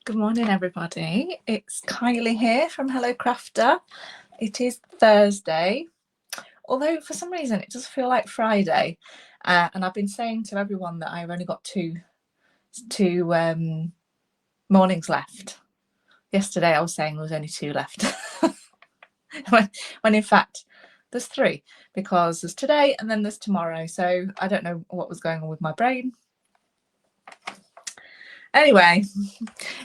Good morning, everybody. It's Kylie here from Hello Crafter. It is Thursday, although for some reason it does feel like Friday. And I've been saying to everyone that I've only got two mornings left. Yesterday I was saying there was only two left, when in fact there's three, because there's today and then there's tomorrow. So I don't know what was going on with my brain. Anyway,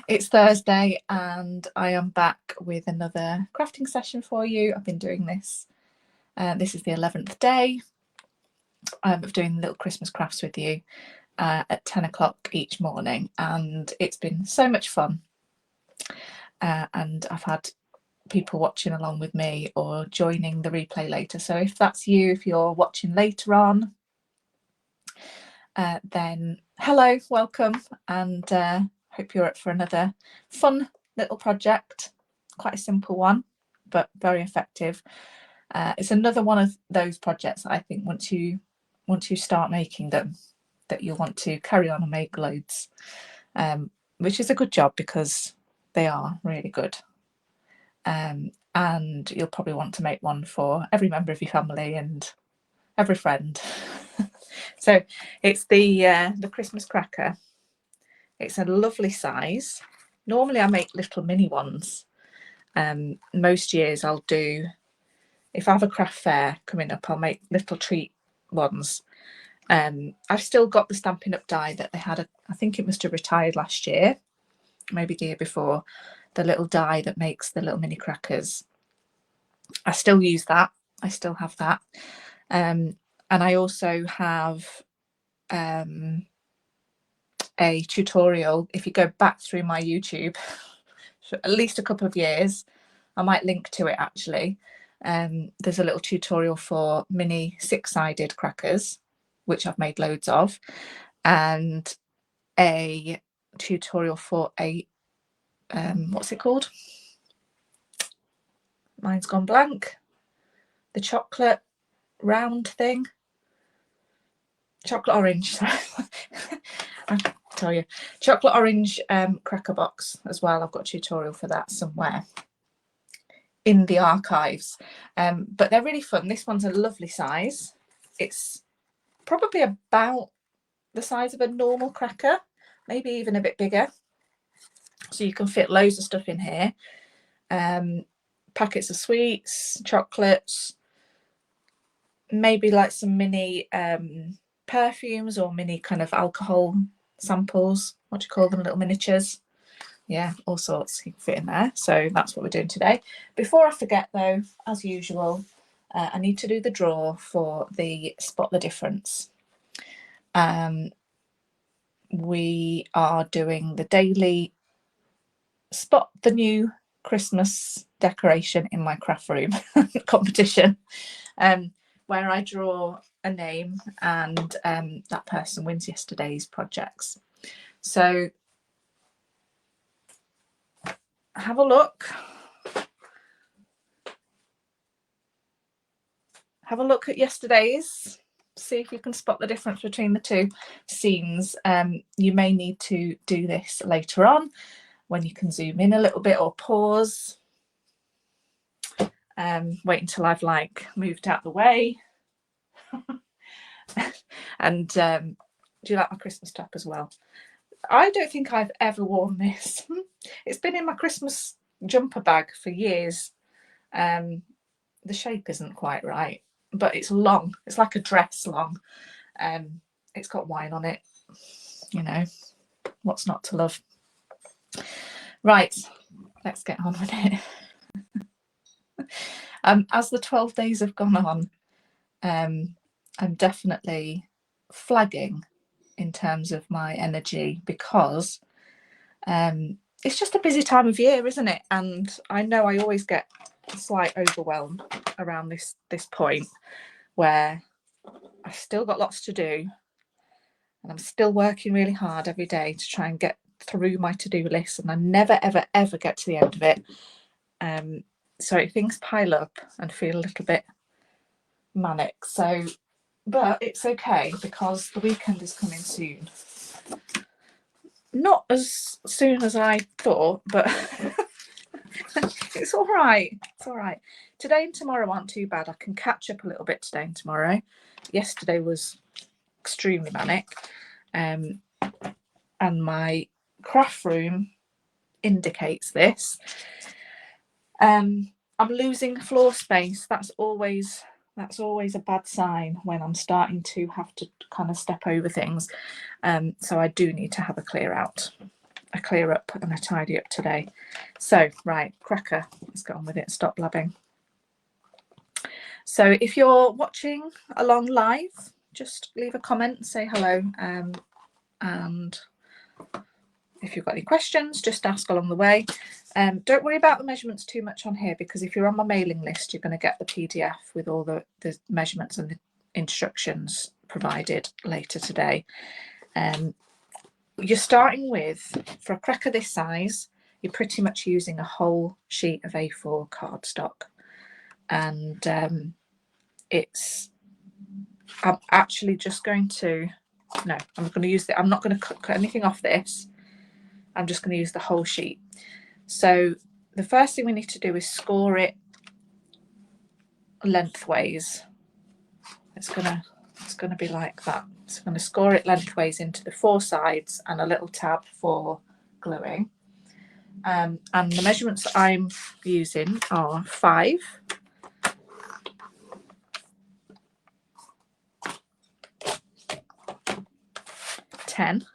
it's Thursday and I am back with another crafting session for you. I've been doing this. This is the 11th day of doing little Christmas crafts with you at 10 o'clock each morning, and it's been so much fun. And I've had people watching along with me or joining the replay later. So if that's you, if you're watching later on, then hello, welcome, and hope you're up for another fun little project. Quite a simple one, but very effective. It's another one of those projects that I think once you start making them, that you'll want to carry on and make loads, which is a good job because they are really good. And you'll probably want to make one for every member of your family and every friend. So it's the Christmas cracker. It's a lovely size. Normally I make little mini ones. Most years I'll do, if I have a craft fair coming up, I'll make little treat ones. I've still got the Stampin' Up die that they had, I think it must have retired last year, maybe the year before, the little die that makes the little mini crackers. I still use that. I still have that. And I also have a tutorial. If you go back through my YouTube for at least a couple of years, I might link to it actually. There's a little tutorial for mini 6-sided crackers, which I've made loads of, and a tutorial for a what's it called? Mine's gone blank. The chocolate round thing. Chocolate orange. I'll tell you. Chocolate orange cracker box as well. I've got a tutorial for that somewhere in the archives. But they're really fun. This one's a lovely size. It's probably about the size of a normal cracker, maybe even a bit bigger. So you can fit loads of stuff in here. Packets of sweets, chocolates, maybe like some mini perfumes or mini kind of alcohol samples. What do you call them? Little miniatures. Yeah, all sorts you can fit in there. So that's what we're doing today. Before I forget though, as usual, I need to do the draw for the Spot the Difference. We are doing the daily Spot the New Christmas Decoration in My Craft Room competition, where I draw a name and that person wins yesterday's projects. So have a look. Have a look at yesterday's. See if you can spot the difference between the two scenes. You may need to do this later on when you can zoom in a little bit or pause. Wait until I've like moved out the way. And do you like my Christmas top as well? I don't think I've ever worn this. It's been in my Christmas jumper bag for years. The shape isn't quite right, but it's long. It's like a dress long. It's got wine on it. You know, what's not to love? Right, let's get on with it. As the 12 days have gone on, I'm definitely flagging in terms of my energy because it's just a busy time of year, isn't it? And I know I always get a slight overwhelm around this point where I've still got lots to do and I'm still working really hard every day to try and get through my to-do list, and I never ever get to the end of it. So things pile up and feel a little bit manic. So, but it's okay because the weekend is coming soon. Not as soon as I thought, but it's all right. It's all right. Today and tomorrow aren't too bad. I can catch up a little bit today and tomorrow. Yesterday was extremely manic. And my craft room indicates this. I'm losing floor space. That's always a bad sign when I'm starting to have to kind of step over things. So I do need to have a clear up and a tidy up today. So right, cracker, let's get on with it. Stop blabbing. So if you're watching along live, just leave a comment and say hello. And if you've got any questions, just ask along the way. Don't worry about the measurements too much on here, because if you're on my mailing list, you're going to get the PDF with all the measurements and the instructions provided later today. You're starting with, for a cracker this size, you're pretty much using a whole sheet of A4 cardstock. And I'm actually just going to, no, I'm going to use I'm not going to cut anything off this. I'm just going to use the whole sheet. So the first thing we need to do is score it lengthways. It's going to be like that. So I'm going to score it lengthways into the 4 sides and a little tab for gluing. And the measurements I'm using are 5, 10,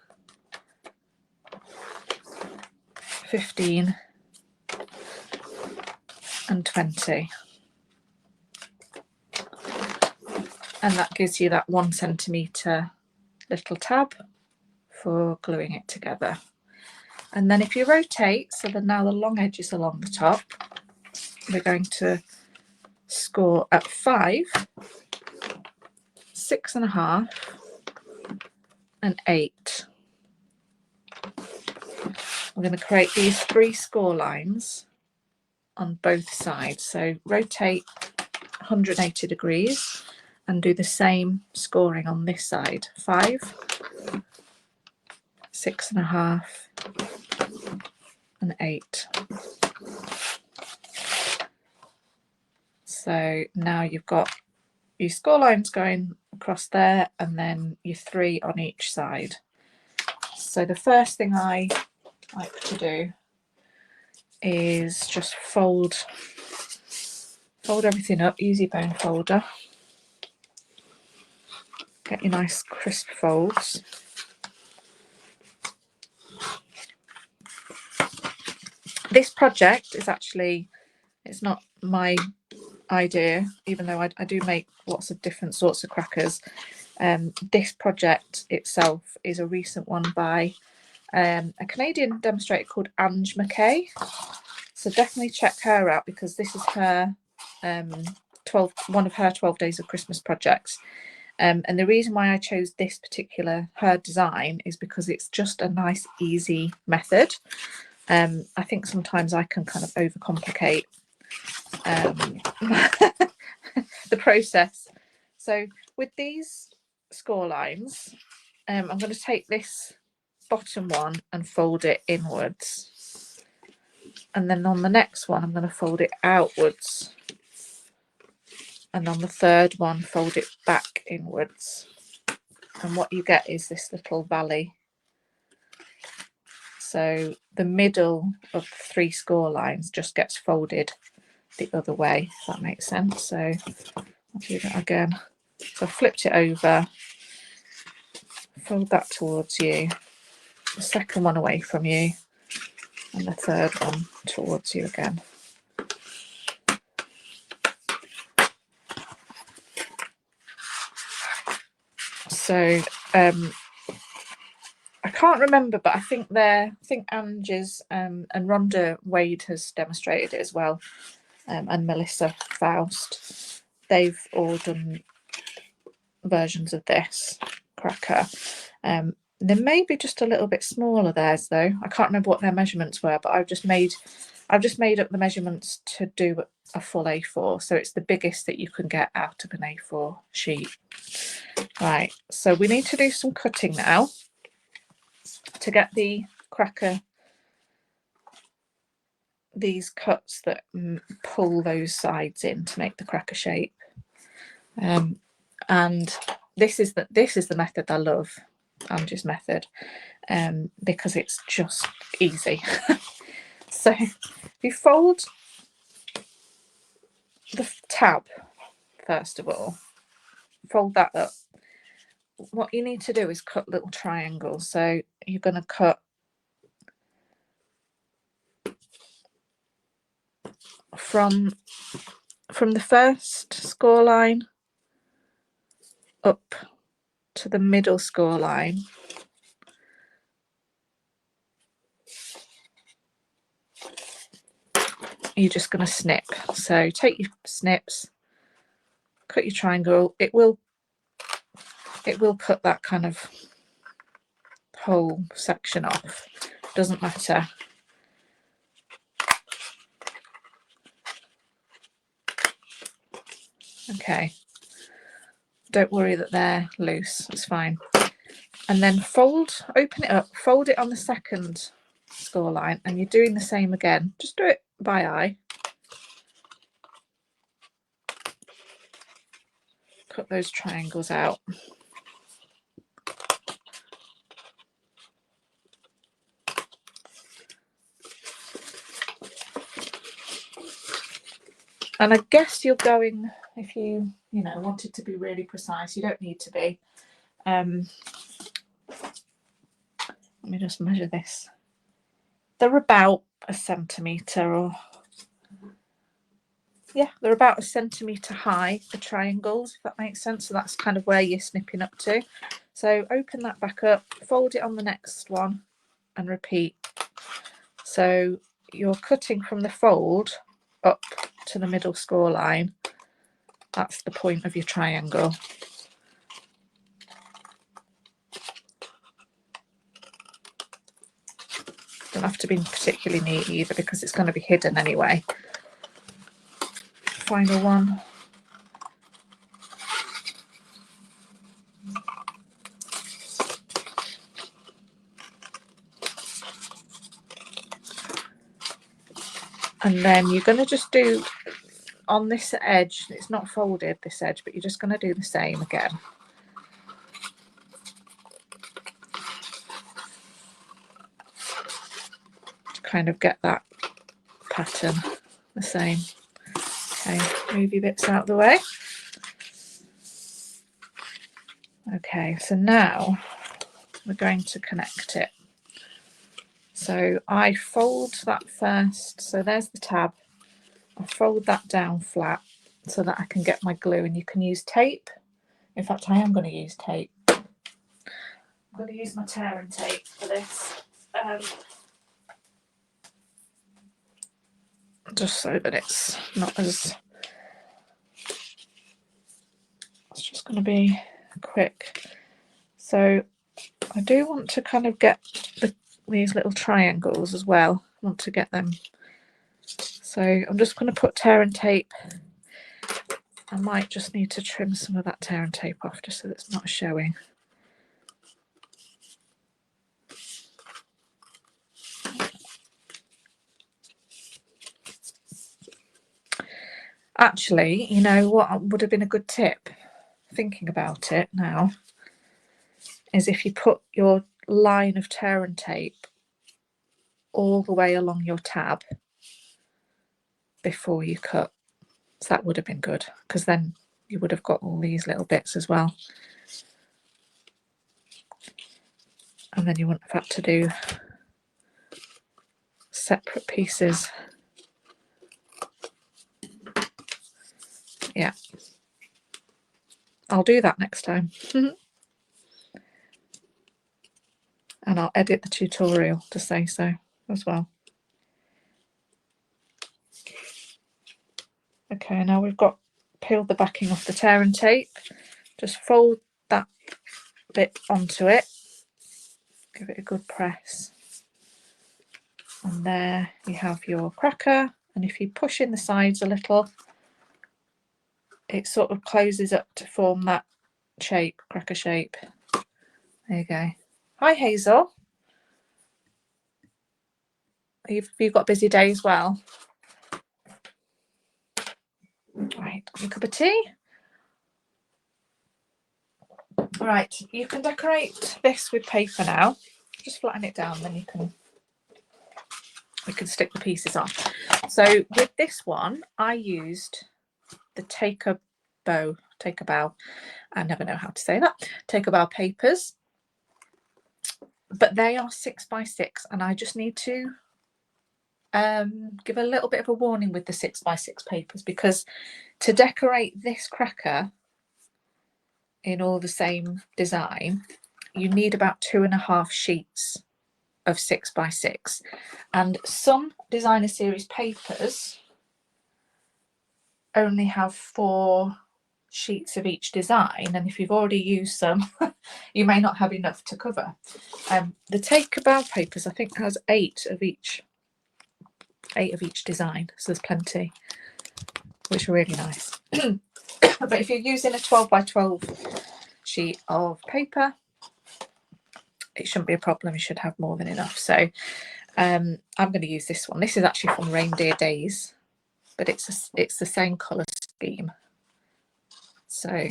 15 and 20. And that gives you that 1 centimetre little tab for gluing it together. And then if you rotate, so that now the long edge is along the top, we're going to score at 5, 6.5 and 8. We're going to create these 3 score lines on both sides. So rotate 180 degrees and do the same scoring on this side. 5, 6.5 and 8. So now you've got your score lines going across there, and then your 3 on each side. So the first thing I like to do is just fold everything up. Use your bone folder. Get your nice crisp folds. This project is actually, it's not my idea, even though I do make lots of different sorts of crackers. This project itself is a recent one by a Canadian demonstrator called Ange McKay. So definitely check her out, because this is her one of her 12 days of Christmas projects. And the reason why I chose this particular her design is because it's just a nice, easy method. I think sometimes I can kind of overcomplicate the process. So with these score lines, I'm going to take this bottom one and fold it inwards, and then on the next one I'm going to fold it outwards, and on the third one fold it back inwards, and what you get is this little valley. So the middle of the 3 score lines just gets folded the other way, if that makes sense. So I'll do that again. So I flipped it over, fold that towards you, the second one away from you, and the third one towards you again. So I can't remember, but I think Ange's and Ronda Wade has demonstrated it as well, and Melissa Faust. They've all done versions of this cracker. They may be just a little bit smaller theirs though. I can't remember what their measurements were, but I've just made up the measurements to do a full A4, so it's the biggest that you can get out of an A4 sheet. Right, so we need to do some cutting now. to get the cracker, these cuts that pull those sides in to make the cracker shape. And this is the method I love, Ange's method, because it's just easy. So if you fold the tab, first of all, fold that up. What you need to do is cut little triangles. So you're going to cut from the first score line up to the middle score line. You're just going to snip. So take your snips, cut your triangle. It will cut that kind of whole section off. Doesn't matter. Okay. Don't worry that they're loose. It's fine. And then open it up, fold it on the second score line, and you're doing the same again. Just do it by eye. Cut those triangles out. And I guess you're going, if you wanted to be really precise, you don't need to be. Let me just measure this. They're about a centimetre, or yeah, they're about a centimetre high, the triangles, if that makes sense. So that's kind of where you're snipping up to. So open that back up, fold it on the next one, and repeat. So you're cutting from the fold up to the middle score line. That's the point of your triangle. Don't have to be particularly neat either, because it's going to be hidden anyway. Final one. And then you're going to just do on this edge, it's not folded, this edge, but you're just going to do the same again. To kind of get that pattern the same. Okay, move your bits out of the way. Okay, so now we're going to connect it. So I fold that first, so there's the tab. I fold that down flat so that I can get my glue, and you can use tape. In fact, I am going to use tape. I'm going to use my tear and tape for this. Just so that it's not as... It's just going to be quick. So I do want to kind of get these little triangles as well. I want to get them. So I'm just going to put tear and tape. I might just need to trim some of that tear and tape off just so that it's not showing. Actually, you know what would have been a good tip, thinking about it now, is if you put your line of tear and tape all the way along your tab before you cut. So that would have been good, because then you would have got all these little bits as well. And then you wouldn't have had to do separate pieces. Yeah. I'll do that next time. And I'll edit the tutorial to say so as well. Okay, now we've got peeled the backing off the tear and tape. Just fold that bit onto it. Give it a good press. And there you have your cracker. And if you push in the sides a little, it sort of closes up to form that shape, cracker shape. There you go. Hi, Hazel. Have you got a busy day as well? Right, a cup of tea. Right, you can decorate this with paper now. Just flatten it down, then we can stick the pieces on. So with this one, I used the Take a Bow. I never know how to say that. Take a Bow papers, but they are 6x6, and I just need to give a little bit of a warning with the 6x6 papers, because to decorate this cracker in all the same design, you need about 2.5 sheets of 6x6, and some designer series papers only have 4 sheets of each design, and if you've already used some you may not have enough to cover. The Take a Bow papers, I think, has 8 of each design, so there's plenty, which are really nice. But if you're using a 12x12 sheet of paper, it shouldn't be a problem. You should have more than enough. So I'm going to use this one. This is actually from Reindeer Days, but it's the same colour scheme. So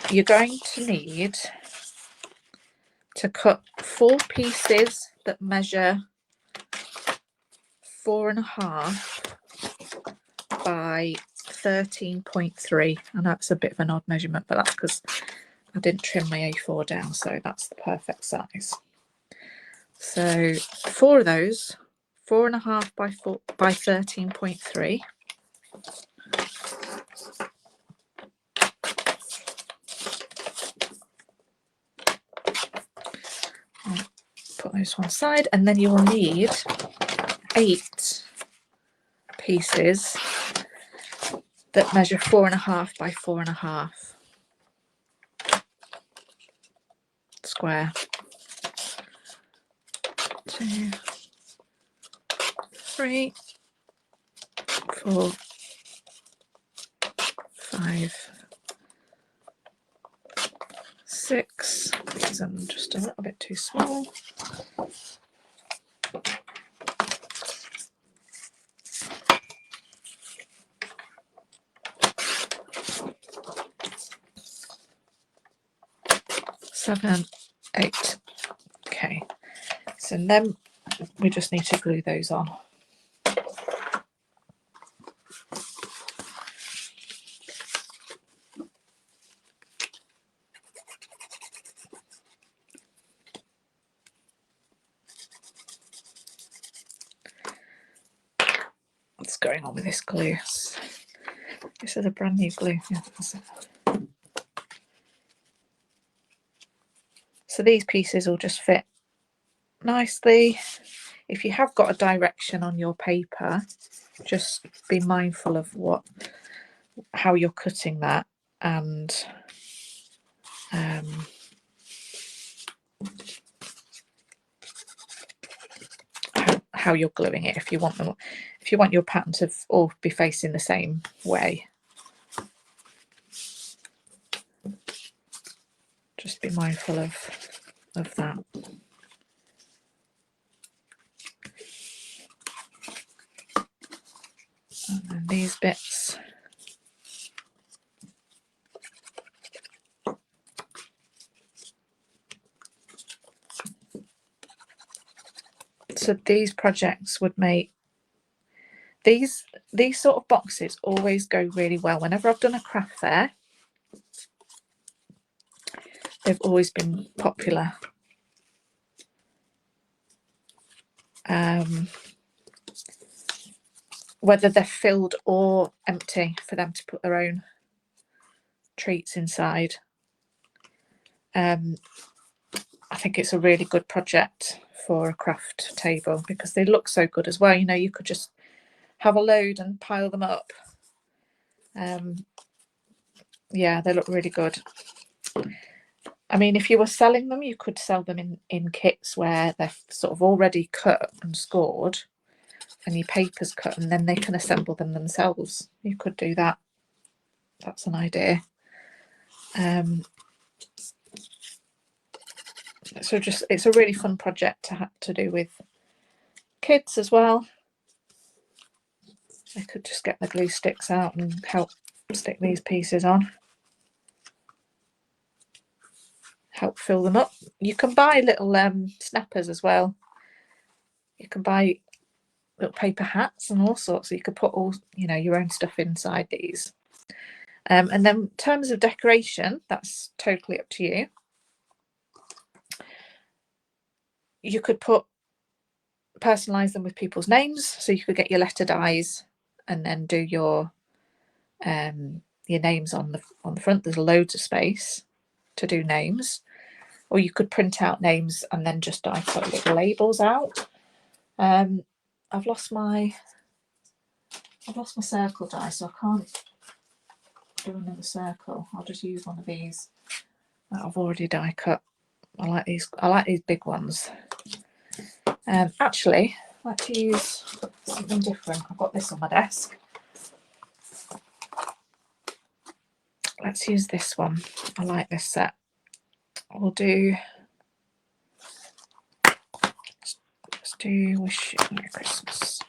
you're going to need to cut 4 pieces that measure 4.5 by 13.3. I know it's a bit of an odd measurement, but that's because I didn't trim my A4 down, so that's the perfect size. So 4 of those, 4.5 by 13.3. Put those one side, and then you will need 8 pieces that measure 4.5 by 4.5 square. 2, 3, 4, 5, 6. These are just a little bit too small. 7, 8. Okay, so then we just need to glue those on. What's going on with this glue? This is a brand new glue. Yeah, that's it. So these pieces will just fit nicely. If you have got a direction on your paper, just be mindful of how you're cutting that, and how you're gluing it. If you want your pattern to all be facing the same way, just be mindful of that. And then these bits, so these projects would make these sort of boxes always go really well. Whenever I've done a craft fair, they've always been popular. Whether they're filled or empty, for them to put their own treats inside. I think it's a really good project for a craft table because they look so good as well. You know, you could just have a load and pile them up. Yeah, they look really good. I mean, if you were selling them, you could sell them in kits where they're sort of already cut and scored and your paper's cut, and then they can assemble them themselves. You could do that. That's an idea. So it's a really fun project to do with kids as well. I could just get the glue sticks out and help stick these pieces on. Help fill them up. You can buy little snappers as well. You can buy little paper hats and all sorts, so you could put all, you know, your own stuff inside these. And then in terms of decoration, that's totally up to you. You could personalize them with people's names, so you could get your letter dies and then do your names on the front. There's loads of space to do names, or you could print out names and then just put little labels out. I've lost my circle die, so I can't do another circle. I'll just use one of these that I've already die cut. I like these big ones. Actually, I like to use something different. I've got this on my desk. Let's use this one. I like this set. We'll do. Let's do Wish You Merry Christmas.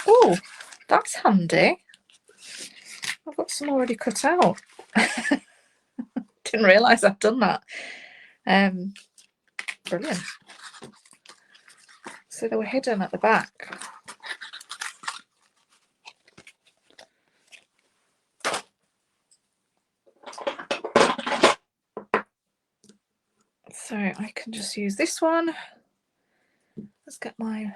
Oh, that's handy. I've got some already cut out. Didn't realise I'd done that. Brilliant. So they were hidden at the back. So I can just use this one. Let's get my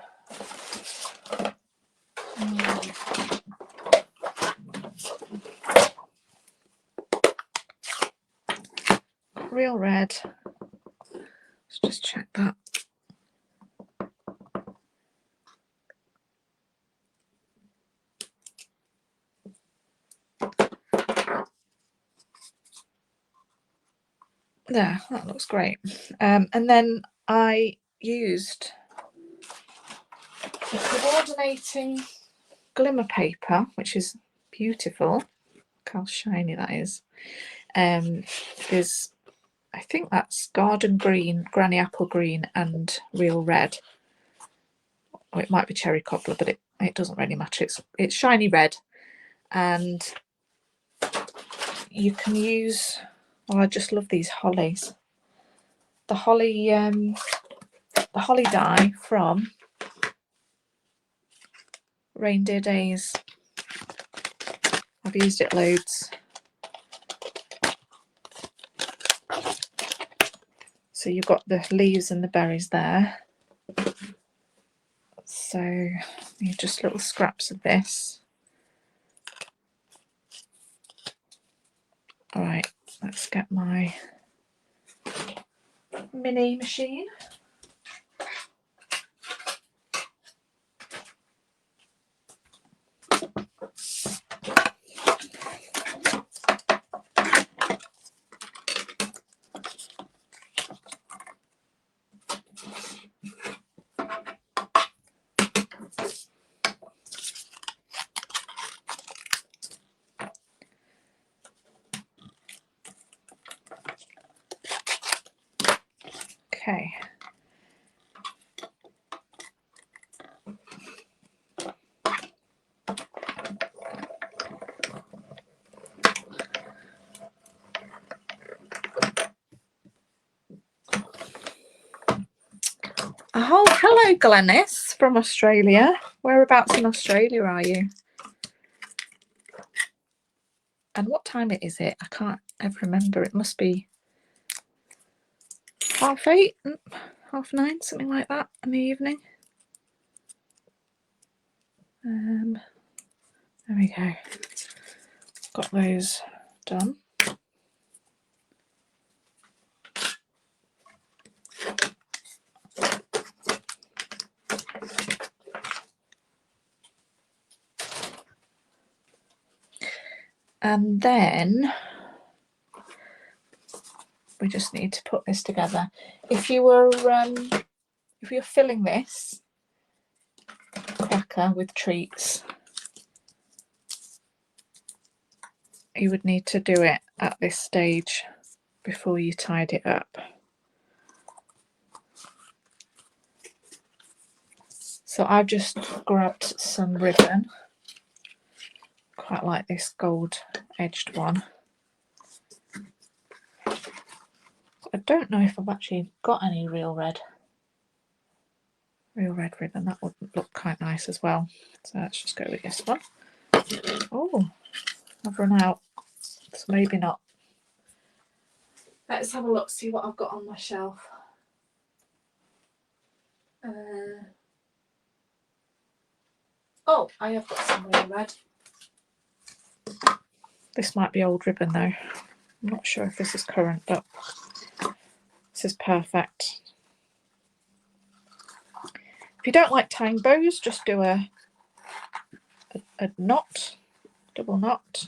real red. Let's just check that. There, that looks great. And then I used the coordinating glimmer paper, which is beautiful. Look how shiny that is. Is, I think that's garden green, granny apple green, and real red. Or it might be cherry cobbler, but it doesn't really matter. It's shiny red, and you can use. Oh, I just love these hollies. The holly die from Reindeer Days. I've used it loads. So you've got the leaves and the berries there. So you just little scraps of this. All right, let's get my mini machine. Okay. Oh, hello, Glenys from Australia. Whereabouts in Australia are you? And what time is it? I can't ever remember. It must be 8:30, 9:30, something like that in the evening. There we go. Got those done. And then we just need to put this together. If you're filling this cracker with treats, you would need to do it at this stage before you tied it up. So I've just grabbed some ribbon. Quite like this gold edged one. I don't know if I've actually got any real red ribbon. That would look quite nice as well. So let's just go with this one. Oh, I've run out, so maybe not. Let's have a look, see what I've got on my shelf. Oh, I have got some real red. This might be old ribbon though. I'm not sure if this is current, but this is perfect. If you don't like tying bows, just do a knot, double knot.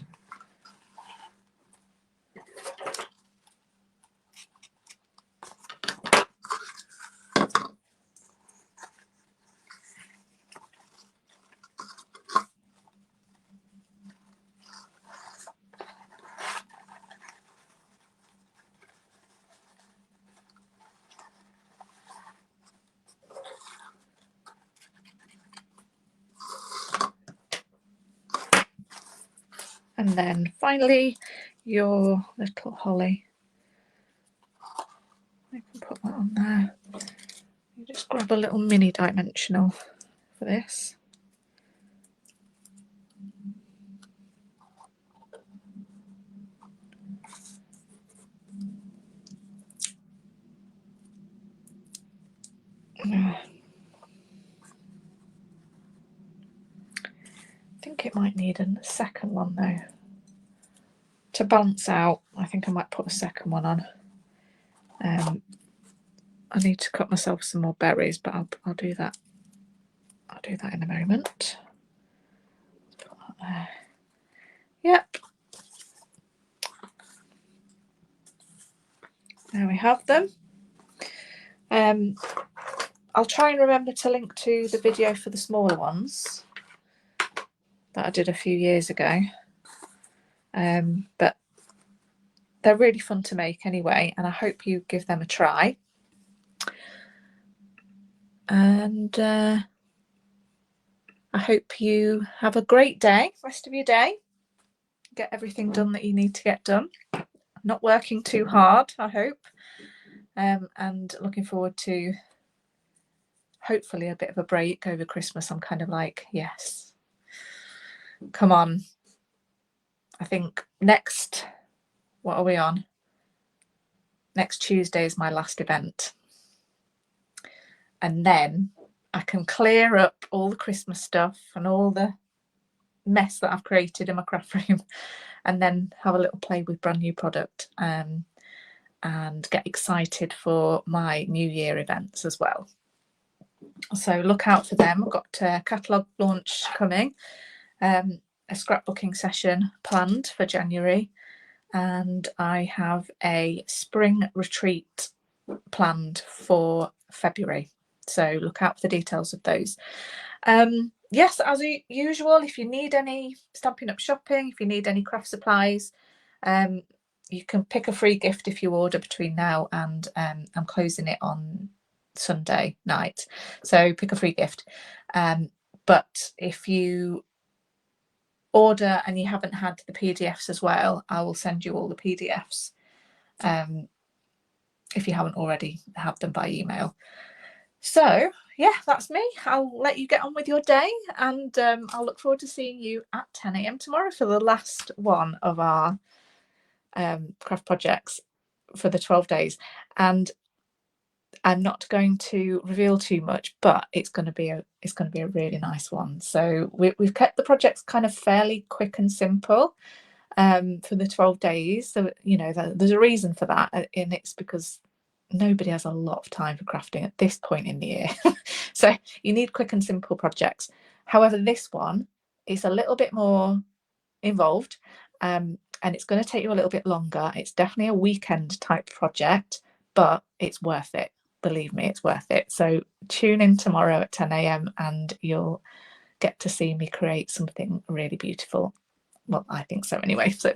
And then finally, your little holly. I can put that on there. You just grab a little mini dimensional for this. I think it might need a second one though. To balance out, I think I might put a second one on. I need to cut myself some more berries, but I'll do that. I'll do that in a moment. Put that there. Yep. There we have them. I'll try and remember to link to the video for the smaller ones that I did a few years ago. But they're really fun to make anyway, and I hope you give them a try. And I hope you have a great day, rest of your day. Get everything done that you need to get done. Not working too hard, I hope. And looking forward to hopefully a bit of a break over Christmas. I'm kind of like, yes, come on. I think what are we on? Next Tuesday is my last event. And then I can clear up all the Christmas stuff and all the mess that I've created in my craft room, and then have a little play with brand new product, and get excited for my New Year events as well. So look out for them. I've got a catalogue launch coming, a scrapbooking session planned for January, and I have a spring retreat planned for February. So look out for the details of those. Yes, as usual, if you need any Stampin' Up shopping, if you need any craft supplies, you can pick a free gift if you order between now and I'm closing it on Sunday night. So pick a free gift. But if you order and you haven't had the PDFs as well, I will send you all the PDFs if you haven't already had them by email. So yeah, that's me. I'll let you get on with your day, and I'll look forward to seeing you at 10 a.m. tomorrow for the last one of our craft projects for the 12 days. And I'm not going to reveal too much, but it's going to be a really nice one. So we've kept the projects kind of fairly quick and simple for the 12 days. So there's a reason for that, and it's because nobody has a lot of time for crafting at this point in the year. So you need quick and simple projects. However, this one is a little bit more involved, and it's going to take you a little bit longer. It's definitely a weekend type project, but it's worth it. Believe me, it's worth it. So tune in tomorrow at 10 a.m. and you'll get to see me create something really beautiful. Well, I think so anyway. So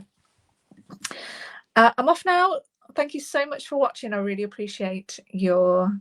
I'm off now. Thank you so much for watching. I really appreciate your